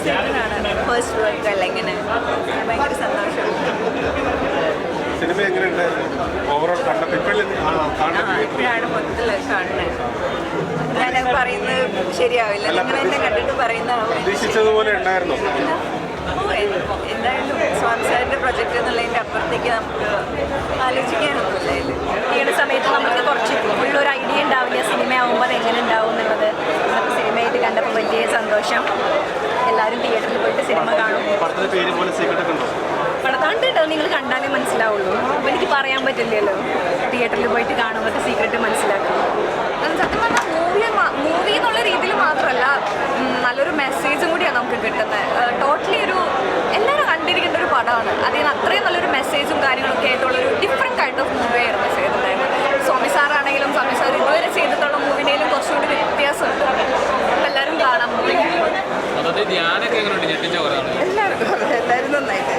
ചേട്ടനാണ് first work അല്ല ഇങ്ങനെ ഭയങ്കര സന്തോഷം. സിനിമ എങ്ങനെയുണ്ടായിരുന്നു ഓവറോൾ കണ്ടപ്പോൾ? ഇപ്പോഴാണ് മൊത്തത്തിൽ കാണുന്നത്. ഞാനത് പറയുന്നത് ശരിയാവില്ല, നിങ്ങൾ എന്നെ കണ്ടിട്ട് പറയുന്നതാവും. പ്രതീക്ഷിച്ചതുപോലെ ഉണ്ടായിരുന്നോ? എന്തായാലും സ്വാമി സാറിൻ്റെ പ്രൊജക്റ്റ് എന്നുള്ളതിൻ്റെ അപ്പുറത്തേക്ക് നമുക്ക് ആലോചിക്കാനൊന്നുമില്ല. ഈ സമയത്ത് നമുക്ക് കുറച്ച് ഉള്ളൊരു ഐഡിയ ഉണ്ടാവില്ല സിനിമ ആകുമ്പോൾ അത് എങ്ങനെ ഉണ്ടാവും എന്നുള്ളത്. നമുക്ക് സിനിമയായിട്ട് കണ്ടപ്പോൾ വലിയ സന്തോഷം. എല്ലാവരും തിയേറ്ററിൽ പോയിട്ട് സിനിമ കാണും. പടത്തിന്റെ പേര് പോലെ സീക്രട്ടൊക്കെ ഉണ്ടോ? പടത്താണ്ടിട്ടോ നിങ്ങൾ കണ്ടാലേ മനസ്സിലാവുള്ളൂ. അപ്പോൾ എനിക്ക് പറയാൻ പറ്റില്ലല്ലോ. തിയേറ്ററിൽ പോയിട്ട് കാണുമ്പോൾ സീക്രട്ട് മനസ്സിലാക്കും. സത്യം പറഞ്ഞാൽ മൂവി എന്നുള്ള രീതിയിൽ മാത്രമല്ല, നല്ലൊരു മെസ്സേജും കൂടിയാണ് നമുക്ക് കിട്ടുന്നത്. ടോട്ടലി എല്ലാവരും കണ്ടിരിക്കേണ്ട ഒരു പടമാണ്. അതിന് അത്രയും നല്ലൊരു മെസ്സേജും കാര്യങ്ങളൊക്കെ ആയിട്ടുള്ളൊരു ഡിഫറെൻറ്റ് കൈൻഡ് ഓഫ് മൂവിയായിരുന്നു ചെയ്തിട്ടുണ്ടായിരുന്നത്. സ്വാമി സാറാണെങ്കിലും സ്വാമി സാർ ഇതുവരെ ചെയ്തിട്ടുള്ള മൂവിനേലും കുറച്ചുകൂടി വ്യത്യാസമുണ്ട്. എല്ലാവരും കാണാൻ മൂവി. എല്ലാവരും നന്നായിട്ട്,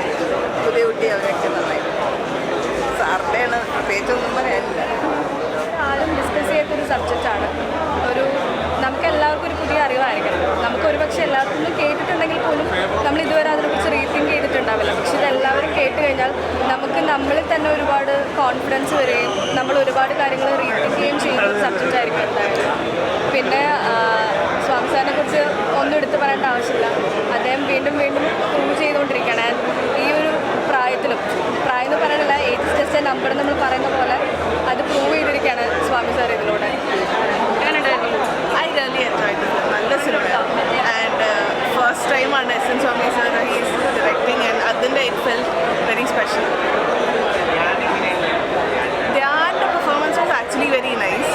പുതിയ കുട്ടി അവരൊക്കെ നന്നായിട്ട്. സാറിൻ്റെയാണ് പ്രത്യേകിച്ചൊന്നും പറയാനില്ല. ആരും ഡിസ്കസ് ചെയ്യാത്തൊരു സബ്ജക്റ്റാണ്. നമുക്കെല്ലാവർക്കും ഒരു പുതിയ അറിവായിരിക്കണം. നമുക്കൊരു പക്ഷേ എല്ലാവർക്കും കേട്ടിട്ടുണ്ടെങ്കിൽ പോലും നമ്മൾ ഇതുവരെ അതിനെക്കുറിച്ച് റീതിങ്ക് ചെയ്തിട്ടുണ്ടാവില്ല. പക്ഷെ ഇതെല്ലാവരും കേട്ട് കഴിഞ്ഞാൽ നമുക്ക് നമ്മളിൽ തന്നെ ഒരുപാട് കോൺഫിഡൻസ് വരികയും നമ്മൾ ഒരുപാട് കാര്യങ്ങൾ റീതിങ്ക് ചെയ്യുകയും ചെയ്യുന്ന ഒരു സബ്ജക്റ്റ് ആയിരിക്കും എന്തായാലും. പിന്നെ സ്വാമി സാറിനെ കുറിച്ച് ഒന്നും എടുത്തു പറയേണ്ട ആവശ്യമില്ല. അദ്ദേഹം വീണ്ടും വീണ്ടും പ്രൂവ് ചെയ്തുകൊണ്ടിരിക്കുകയാണ്. ഈ ഒരു പ്രായം എന്ന് പറയാനല്ല, ഏജ് ജസ്റ്റ് എ നമ്പർ നമ്മൾ പറയുന്ന പോലെ അത് പ്രൂവ് ചെയ്തിരിക്കുകയാണ് സ്വാമി സാർ ഇതിലൂടെ. I really enjoyed it. നല്ല സിനിമയാണ്. ആൻഡ് ഫസ്റ്റ് ടൈമാണ് S N. Swami sir he's directing and അതിൻ്റെ ഇറ്റ് ഫെൽറ്റ് വെരി സ്പെഷ്യൽ. ധ്യാൻ്റെ performance was actually very nice.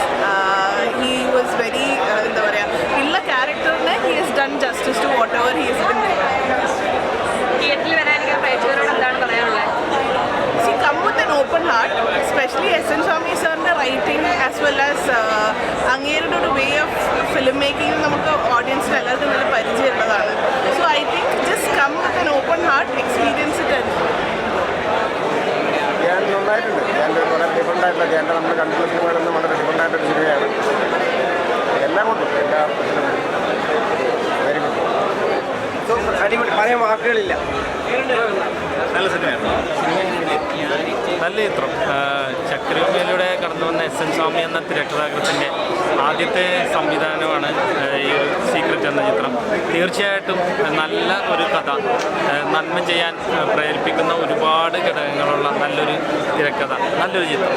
He was very എന്താ പറയുക, ഉള്ള ക്യാരക്ടറിന് he has done justice to whatever he has been given. തിയേറ്ററിൽ വരാനെങ്കിൽ പ്രേക്ഷകരോട് എന്താണ് പറയാനുള്ളത്? See, come with an open heart, especially S.N. Swami sir's writing as well as അങ്ങേരുടെ ഒരു വേ ഓഫ് ഫിലിം മേക്കിംഗ് നമുക്ക് ഓഡിയൻസിന് എല്ലാവർക്കും നല്ല പരിചയമുള്ളതാണ്. So I think just come with an open heart, experience it. നന്നായിട്ടുണ്ട്. വളരെ ഡിഫറെൻ്റ് ആയിട്ടുള്ള ധ്യാനം നമ്മൾ കണ്ടുള്ള സിനിമകളൊന്നും വളരെ ഡിഫറെൻ്റ് ആയിട്ടൊരു സിനിമയാണ്. എല്ലാം കൊണ്ടും വെരി ഗുഡ്. അടിപൊളി, പറയാൻ വാക്കുകളില്ല. നല്ല സിനിമയാണ്. നല്ല ചിത്രം. ചക്രവ്യൂഹയിലൂടെ കടന്നു വന്ന എസ്.എൻ. സ്വാമി എന്ന തിരക്കഥാകൃത്തിൻ്റെ ആദ്യത്തെ സംവിധാനമാണ് ഈ ഒരു സീക്രട്ട് എന്ന ചിത്രം. തീർച്ചയായിട്ടും നല്ല ഒരു കഥ, നന്മ ചെയ്യാൻ പ്രേരിപ്പിക്കുന്ന ഒരുപാട് ഘടകങ്ങളുള്ള നല്ലൊരു തിരക്കഥ, നല്ലൊരു ചിത്രം.